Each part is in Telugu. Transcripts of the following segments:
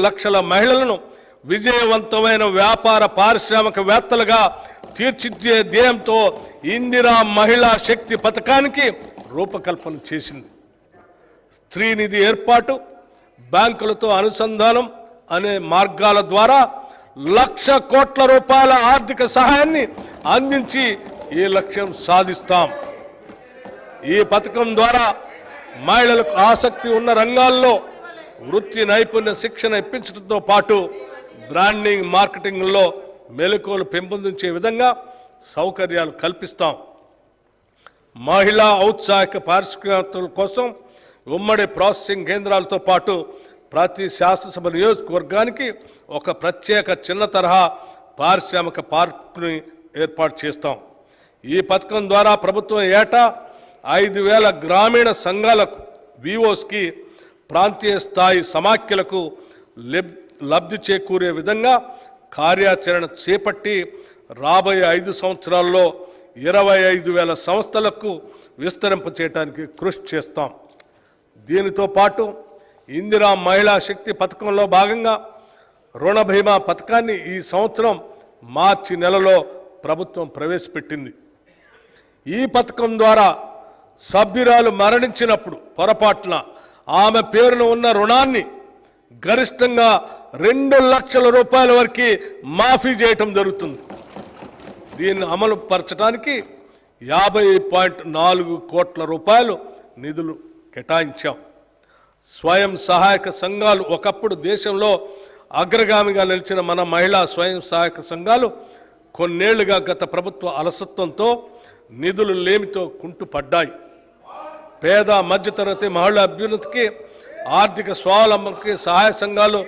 లక్షల మహిళలను విజయవంతమైన వ్యాపార పారిశ్రామికవేత్తలుగా తీర్చిదిద్దే ధ్యేయంతో ఇందిరా మహిళా శక్తి పథకానికి రూపకల్పన చేసింది. స్త్రీ నిధి ఏర్పాటు, బ్యాంకులతో అనుసంధానం అనే మార్గాల ద్వారా 1,00,000 కోట్ల రూపాయల ఆర్థిక సహాయాన్ని అందించి ఈ లక్ష్యం సాధిస్తాం. ఈ పథకం ద్వారా మహిళలకు ఆసక్తి ఉన్న రంగాల్లో వృత్తి నైపుణ్య శిక్షణ ఇప్పించడంతో పాటు బ్రాండింగ్, మార్కెటింగ్లో మెలకువలు పెంపొందించే విధంగా సౌకర్యాలు కల్పిస్తాం. మహిళా ఔత్సాహిక పారిశ్రామికవేత్తల కోసం ఉమ్మడి ప్రాసెసింగ్ కేంద్రాలతో పాటు ప్రతి శాసనసభ నియోజకవర్గానికి ఒక ప్రత్యేక చిన్న తరహా పారిశ్రామిక పార్కుని ఏర్పాటు చేస్తాం. ఈ పథకం ద్వారా ప్రభుత్వం ఏటా 5,000 గ్రామీణ సంఘాలకు, వివోస్కి, ప్రాంతీయ స్థాయి సమాఖ్యలకు లబ్ధి చేకూరే విధంగా కార్యాచరణ చేపట్టి రాబోయే 5 సంవత్సరాల్లో 25,000 సంస్థలకు విస్తరింపచేయడానికి కృషి చేస్తాం. దీనితో పాటు ఇందిరా మహిళా శక్తి పథకంలో భాగంగా రుణ బీమా పథకాన్ని ఈ సంవత్సరం మార్చి నెలలో ప్రభుత్వం ప్రవేశపెట్టింది. ఈ పథకం ద్వారా సభ్యురాలు మరణించినప్పుడు పొరపాటున ఆమె పేరున ఉన్న రుణాన్ని గరిష్టంగా 2 లక్షల రూపాయల వరకు మాఫీ చేయటం జరుగుతుంది. దీన్ని అమలు పరచడానికి 50.4 కోట్ల రూపాయలు నిధులు కేటాయించాం. స్వయం సహాయక సంఘాలు ఒకప్పుడు దేశంలో అగ్రగామిగా నిలిచిన మన మహిళా స్వయం సహాయక సంఘాలు కొన్నేళ్లుగా గత ప్రభుత్వ అలసత్వంతో నిధులు లేమితో కుంటుపడ్డాయి. పేద మధ్యతరగతి మహిళా అభ్యున్నతికి, ఆర్థిక స్వావలంబనకి సహాయ సంఘాలు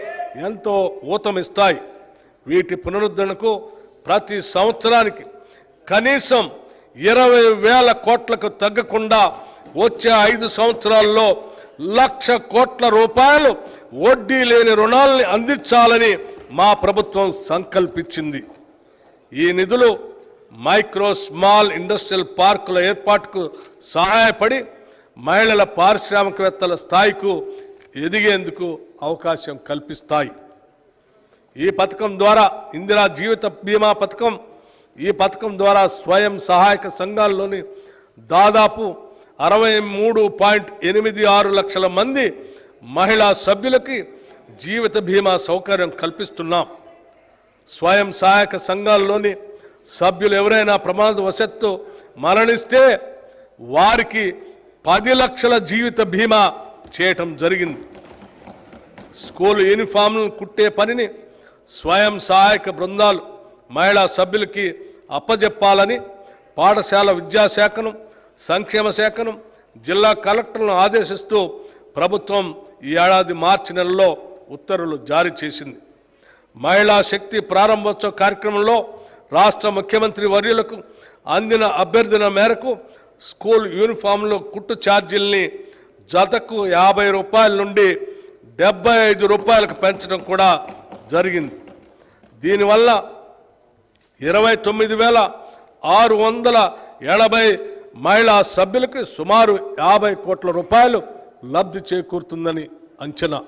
ఎంతో ఊతమిస్తాయి. వీటి పునరుద్ధరణకు ప్రతి సంవత్సరానికి కనీసం 20,000 కోట్లకు తగ్గకుండా వచ్చే 5 సంవత్సరాల్లో 1,00,000 కోట్ల రూపాయలు వడ్డీ లేని రుణాలని అందించాలని మా ప్రభుత్వం సంకల్పించింది. ఈ నిధులు మైక్రో స్మాల్ ఇండస్ట్రియల్ పార్కుల ఏర్పాటుకు సహాయపడి మహిళల పారిశ్రామికవేత్తల స్థాయికు ఎదిగేందుకు అవకాశం కల్పిస్తాయి. ఈ పథకం ద్వారా ఇందిరా జీవిత బీమా పథకం, ఈ పథకం ద్వారా స్వయం సహాయక సంఘాల్లోని దాదాపు 63.86 లక్షల మంది మహిళా సభ్యులకి జీవిత బీమా సౌకర్యం కల్పిస్తున్నాం. స్వయం సహాయక సంఘాల్లోని సభ్యులు ఎవరైనా ప్రమాదవశాత్తు మరణిస్తే వారికి 10 లక్షల జీవిత బీమా చేయటం జరిగింది. స్కూల్ యూనిఫామ్లను కుట్టే పనిని స్వయం సహాయక బృందాలు మహిళా సభ్యులకి అప్పజెప్పాలని పాఠశాల విద్యాశాఖను, సంక్షేమ శాఖను, జిల్లా కలెక్టర్లను ఆదేశిస్తూ ప్రభుత్వం ఈ ఏడాది మార్చి నెలలో ఉత్తర్వులు జారీ చేసింది. మహిళా శక్తి ప్రారంభోత్సవ కార్యక్రమంలో రాష్ట్ర ముఖ్యమంత్రి వర్యులకు అందిన అభ్యర్థన మేరకు స్కూల్ యూనిఫామ్లో కుట్టు ఛార్జీల్ని జతకు 50 రూపాయల నుండి 75 రూపాయలకు పెంచడం కూడా జరిగింది. దీనివల్ల 29,680 మహిళా సభ్యులకు సుమారు 50 కోట్ల రూపాయలు లబ్ధి చేకూరుతుందని అంచనా.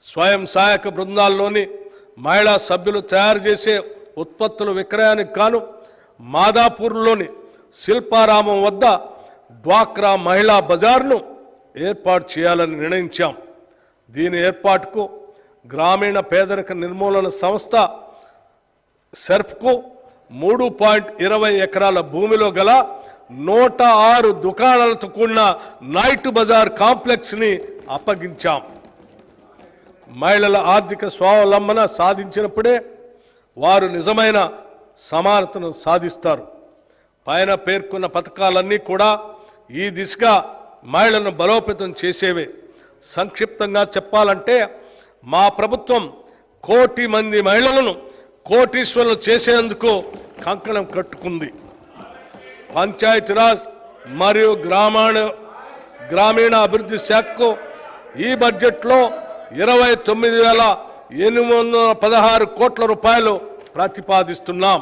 స్వయం సహాయక బృందాల్లోని మహిళా సభ్యులు తయారు చేసే ఉత్పత్తుల విక్రయానికి గాను మాదాపూర్లోని శిల్పారామం వద్ద డ్వాక్రా మహిళా బజార్ను ఏర్పాటు చేయాలని నిర్ణయించాం. దీని ఏర్పాటుకు గ్రామీణ పేదరిక నిర్మూలన సంస్థ సెర్ఫ్కు 3.20 ఎకరాల భూమిలో గల 106 దుకాణాలతో కూడిన నైట్ బజార్ కాంప్లెక్స్ని అప్పగించాం. మహిళల ఆర్థిక స్వావలంబన సాధించినప్పుడే వారు నిజమైన సమానతను సాధిస్తారు. పైన పేర్కొన్న పథకాలన్నీ కూడా ఈ దిశగా మహిళలను బలోపేతం చేసేవే. సంక్షిప్తంగా చెప్పాలంటే మా ప్రభుత్వం 1 కోటి మంది మహిళలను కోటీశ్వరులు చేసేందుకు కంకణం కట్టుకుంది. పంచాయతీరాజ్ మరియు గ్రామీణ అభివృద్ధి శాఖకు ఈ బడ్జెట్లో 29,816 కోట్ల రూపాయలు ప్రతిపాదిస్తున్నాం.